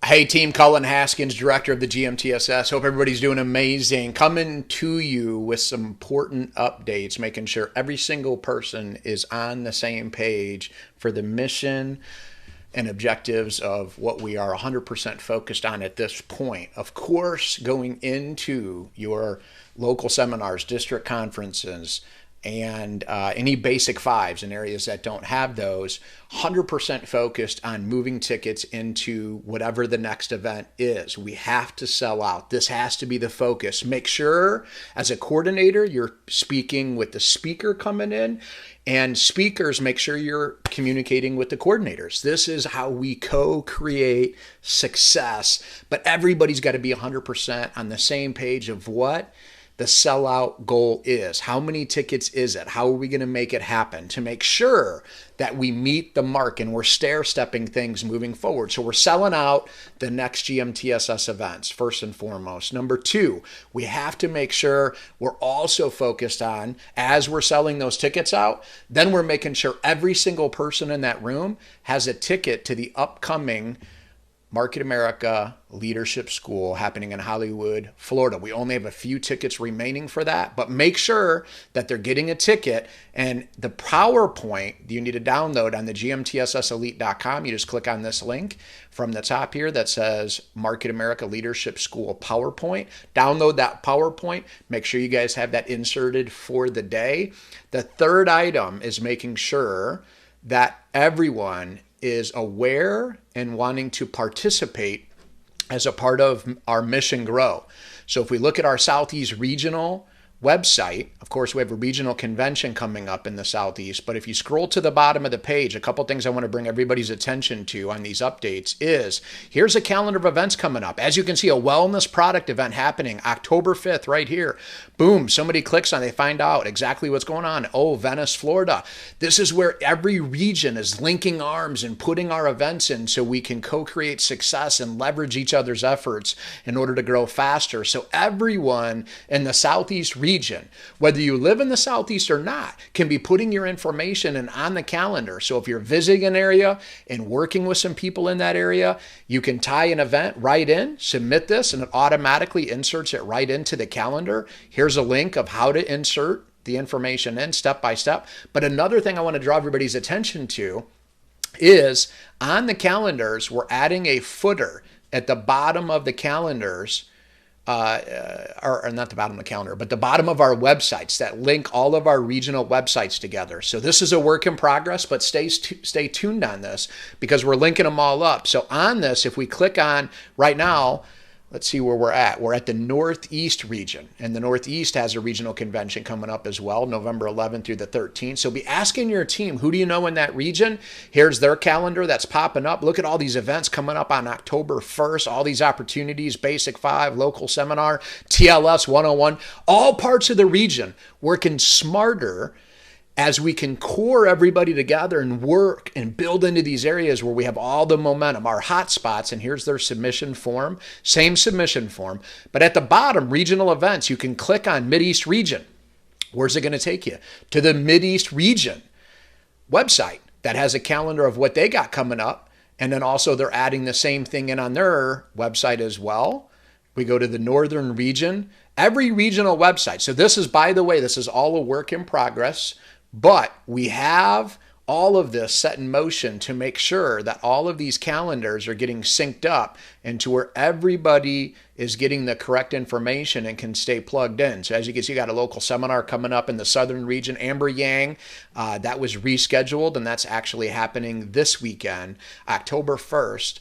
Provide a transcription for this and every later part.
Hey team, Cullen Haskins, director of the GMTSS. Hope everybody's doing amazing. Coming to you with some important updates, making sure every single person is on the same page for the mission and objectives of what we are 100% focused on at this point. Of course, going into your local seminars, district conferences, and any basic fives in areas that don't have those, 100% focused on moving tickets into whatever the next event is. We have to sell out. This has to be the focus. Make sure as a coordinator, you're speaking with the speaker coming in, and speakers, make sure you're communicating with the coordinators. This is how we co-create success, but everybody's got to be 100% on the same page of what the sellout goal is. How many tickets is it? How are we going to make it happen to make sure that we meet the mark and we're stair-stepping things moving forward? So we're selling out the next GMTSS events, first and foremost. Number two, we have to make sure we're also focused on, as we're selling those tickets out, then we're making sure every single person in that room has a ticket to the upcoming Market America Leadership School happening in Hollywood, Florida. We only have a few tickets remaining for that, but make sure that they're getting a ticket. And the PowerPoint you need to download on the gmtsselite.com. You just click on this link from the top here that says Market America Leadership School PowerPoint. Download that PowerPoint. Make sure you guys have that inserted for the day. The third item is making sure that everyone is aware and wanting to participate as a part of our mission grow. So if we look at our Southeast Regional website, of course, we have a regional convention coming up in the Southeast, but if you scroll to the bottom of the page, a couple things I want to bring everybody's attention to on these updates is, here's a calendar of events coming up. As you can see, a wellness product event happening October 5th right here. Boom, somebody clicks on it, they find out exactly what's going on. Oh, Venice, Florida. This is where every region is linking arms and putting our events in so we can co-create success and leverage each other's efforts in order to grow faster. So everyone in the Southeast region, whether you live in the Southeast or not, can be putting your information in on the calendar. So if you're visiting an area and working with some people in that area, you can tie an event right in, submit this, and it automatically inserts it right into the calendar. Here's a link of how to insert the information in step by step. But another thing I want to draw everybody's attention to is on the calendars, we're adding a footer at the bottom of the calendars, or not the bottom of the calendar, but the bottom of our websites that link all of our regional websites together. So this is a work in progress, but stay tuned on this because we're linking them all up. So on this, if we click on right now, let's see where we're at. We're at the Northeast region, and the Northeast has a regional convention coming up as well, November 11th through the 13th. So be asking your team, who do you know in that region? Here's their calendar that's popping up. Look at all these events coming up on October 1st, all these opportunities, Basic 5, local seminar, TLS 101, all parts of the region working smarter as we can core everybody together and work and build into these areas where we have all the momentum, our hot spots. And here's their submission form, same submission form. But at the bottom, regional events, you can click on Mideast region. Where's it going to take you? To the Mideast region website that has a calendar of what they got coming up. And then also they're adding the same thing in on their website as well. We go to the Northern region, every regional website. So this is, by the way, this is all a work in progress. But we have all of this set in motion to make sure that all of these calendars are getting synced up and to where everybody is getting the correct information and can stay plugged in. So as you can see, you got a local seminar coming up in the Southern region, Amber Yang, that was rescheduled, and that's actually happening this weekend, October 1st,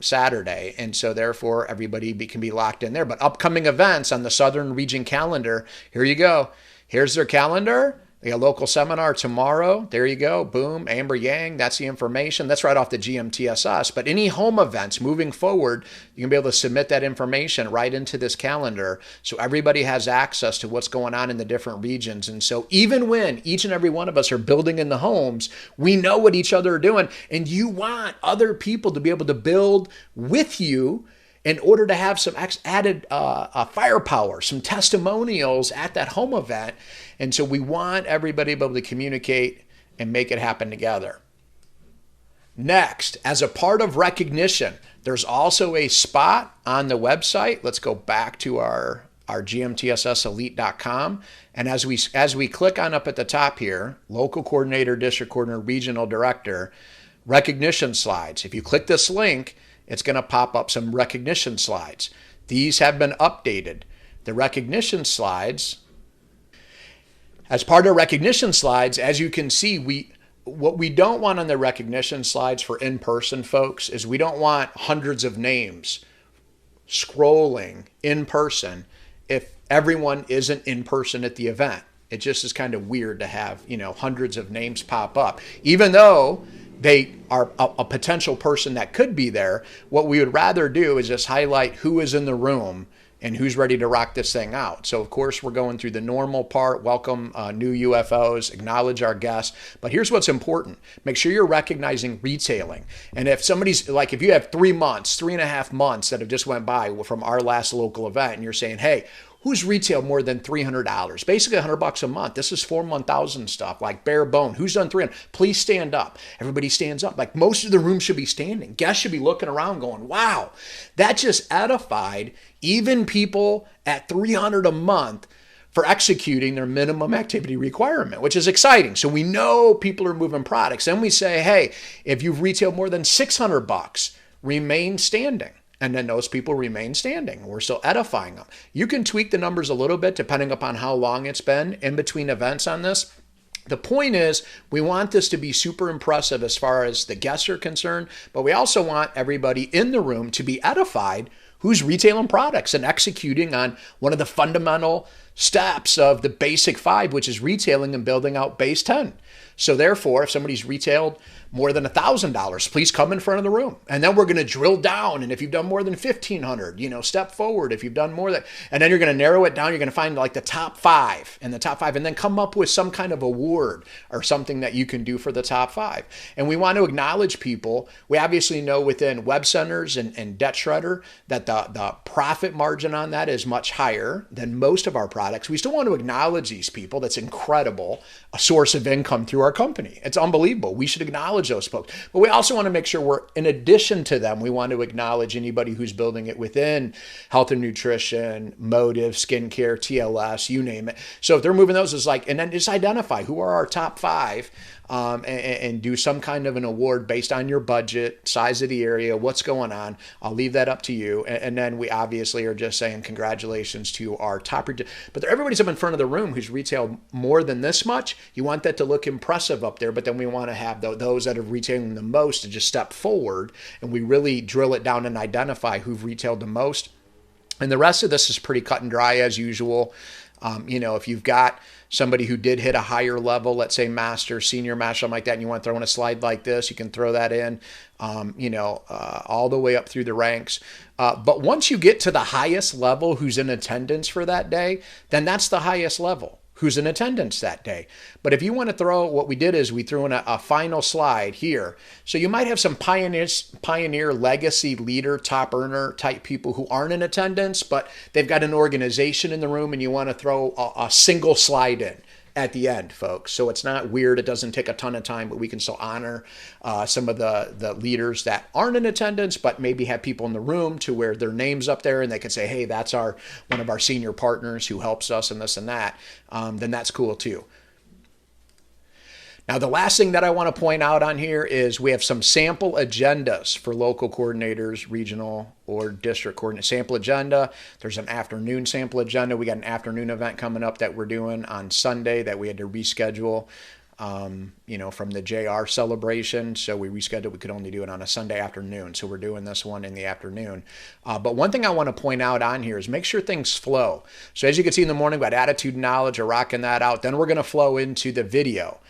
Saturday. And so therefore everybody can be locked in there. But upcoming events on the Southern region calendar, here you go. Here's their calendar. We got a local seminar tomorrow. There you go. Boom. Amber Yang. That's the information. That's right off the GMTSS. But any home events moving forward, you can be able to submit that information right into this calendar so everybody has access to what's going on in the different regions. And so even when each and every one of us are building in the homes, we know what each other are doing. And you want other people to be able to build with you in order to have some added firepower, some testimonials at that home event. And so we want everybody to be able to communicate and make it happen together. Next, as a part of recognition, there's also a spot on the website. Let's go back to our gmtsselite.com. And as we click on up at the top here, local coordinator, district coordinator, regional director, recognition slides. If you click this link, it's going to pop up some recognition slides. These have been updated. The recognition slides, as part of recognition slides, as you can see, what we don't want on the recognition slides for in-person folks is we don't want hundreds of names scrolling in person if everyone isn't in person at the event. It just is kind of weird to have, hundreds of names pop up. Even though they are a potential person that could be there, what we would rather do is just highlight who is in the room and who's ready to rock this thing out. So, of course, we're going through the normal part, welcome new UFOs, acknowledge our guests. But here's what's important. Make sure you're recognizing retailing. And if somebody's, like if you have 3.5 months that have just went by from our last local event and you're saying, hey, who's retailed more than $300? Basically $100 a month. This is 4-month stuff, like bare bone. Who's done 300? Please stand up. Everybody stands up. Like most of the room should be standing. Guests should be looking around going, wow, that just edified even people at $300 a month for executing their minimum activity requirement, which is exciting. So we know people are moving products. Then we say, hey, if you've retailed more than $600, remain standing. And then those people remain standing. We're still edifying them. You can tweak the numbers a little bit depending upon how long it's been in between events on this. The point is, we want this to be super impressive as far as the guests are concerned, but we also want everybody in the room to be edified who's retailing products and executing on one of the fundamental steps of the basic 5, which is retailing and building out base 10. So therefore, if somebody's retailed more than $1,000, please come in front of the room. And then we're going to drill down. And if you've done more than 1,500, step forward. If you've done more than, and then you're going to narrow it down. You're going to find like the top 5 and the top 5, and then come up with some kind of award or something that you can do for the top 5. And we want to acknowledge people. We obviously know within Web Centers and Debt Shredder that the profit margin on that is much higher than most of our products. We still want to acknowledge these people. That's incredible. A source of income through our company. It's unbelievable. We should acknowledge those folks. But we also want to make sure in addition to them, we want to acknowledge anybody who's building it within health and nutrition, Motive, skincare, TLS, you name it. So if they're moving those, it's like, and then just identify who are our top 5 and do some kind of an award based on your budget, size of the area, what's going on. I'll leave that up to you. And then we obviously are just saying congratulations to our top. But everybody's up in front of the room who's retailed more than this much. You want that to look impressive up there, but then we want to have those that are retailing the most to just step forward, and we really drill it down and identify who've retailed the most. And the rest of this is pretty cut and dry as usual. If you've got somebody who did hit a higher level, let's say master, senior master, something like that, and you want to throw in a slide like this, you can throw that in, all the way up through the ranks. But once you get to the highest level who's in attendance for that day, then that's the highest level who's in attendance that day. But if you want to throw, what we did is we threw in a final slide here. So you might have some pioneer, legacy, leader, top earner type people who aren't in attendance, but they've got an organization in the room, and you want to throw a single slide in at the end, folks. So it's not weird. It doesn't take a ton of time, but we can still honor some of the leaders that aren't in attendance, but maybe have people in the room to where their name's up there and they can say, hey, that's one of our senior partners who helps us and this and that. Then that's cool too. Now, the last thing that I want to point out on here is we have some sample agendas for local coordinators, regional or district coordinator. Sample agenda. There's an afternoon sample agenda. We got an afternoon event coming up that we're doing on Sunday that we had to reschedule, from the JR celebration. So we rescheduled. We could only do it on a Sunday afternoon. So we're doing this one in the afternoon. But one thing I want to point out on here is make sure things flow. So as you can see in the morning, we got attitude and knowledge, are rocking that out. Then we're going to flow into the video.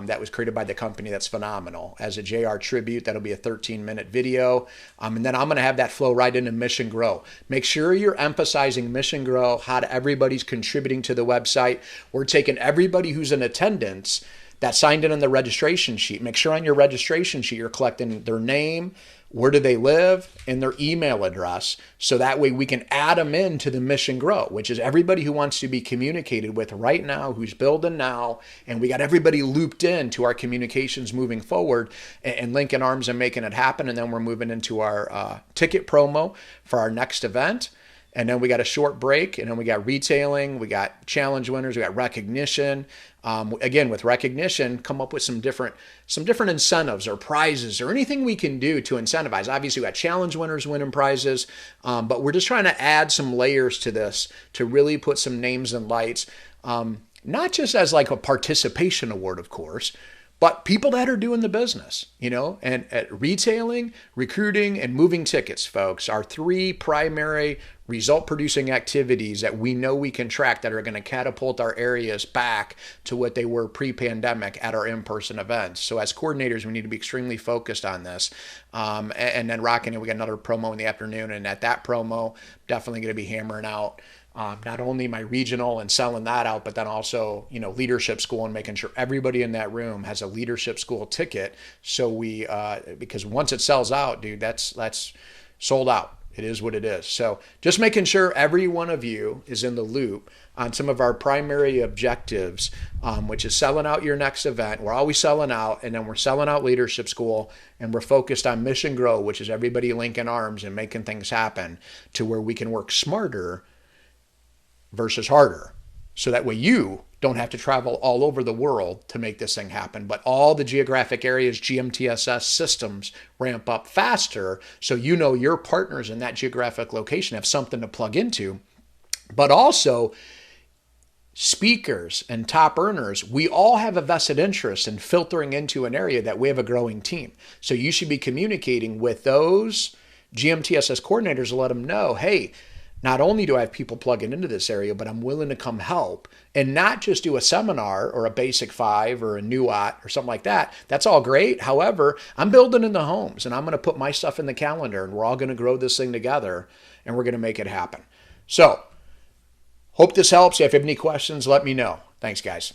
That was created by the company that's phenomenal. As a JR tribute, that'll be a 13-minute video. And then I'm going to have that flow right into Mission Grow. Make sure you're emphasizing Mission Grow, how everybody's contributing to the website. We're taking everybody who's in attendance that signed in on the registration sheet. Make sure on your registration sheet you're collecting their name, where do they live, and their email address. So that way we can add them into the mission grow, which is everybody who wants to be communicated with right now, who's building now. And we got everybody looped into our communications moving forward and linking arms and making it happen. And then we're moving into our ticket promo for our next event. And then we got a short break, and then we got retailing, we got challenge winners, we got recognition. Again, with recognition, come up with some different incentives or prizes or anything we can do to incentivize. Obviously, we got challenge winners winning prizes, but we're just trying to add some layers to this to really put some names and lights, not just as like a participation award, of course, but people that are doing the business, and at retailing, recruiting, and moving tickets, folks, are 3 primary result producing activities that we know we can track that are going to catapult our areas back to what they were pre-pandemic at our in-person events. So as coordinators, we need to be extremely focused on this. And then rocking it, we got another promo in the afternoon. And at that promo, definitely going to be hammering out not only my regional and selling that out, but then also, leadership school and making sure everybody in that room has a leadership school ticket. So we, because once it sells out, dude, that's sold out. It is what it is. So just making sure every one of you is in the loop on some of our primary objectives, which is selling out your next event. We're always selling out, and then we're selling out leadership school, and we're focused on mission grow, which is everybody linking arms and making things happen to where we can work smarter versus harder. So that way you don't have to travel all over the world to make this thing happen, but all the geographic areas, GMTSS systems ramp up faster. So your partners in that geographic location have something to plug into, but also speakers and top earners, we all have a vested interest in filtering into an area that we have a growing team. So you should be communicating with those GMTSS coordinators to let them know, hey, not only do I have people plugging into this area, but I'm willing to come help and not just do a seminar or a basic 5 or a NUOT or something like that. That's all great. However, I'm building in the homes, and I'm going to put my stuff in the calendar, and we're all going to grow this thing together, and we're going to make it happen. So hope this helps. If you have any questions, let me know. Thanks, guys.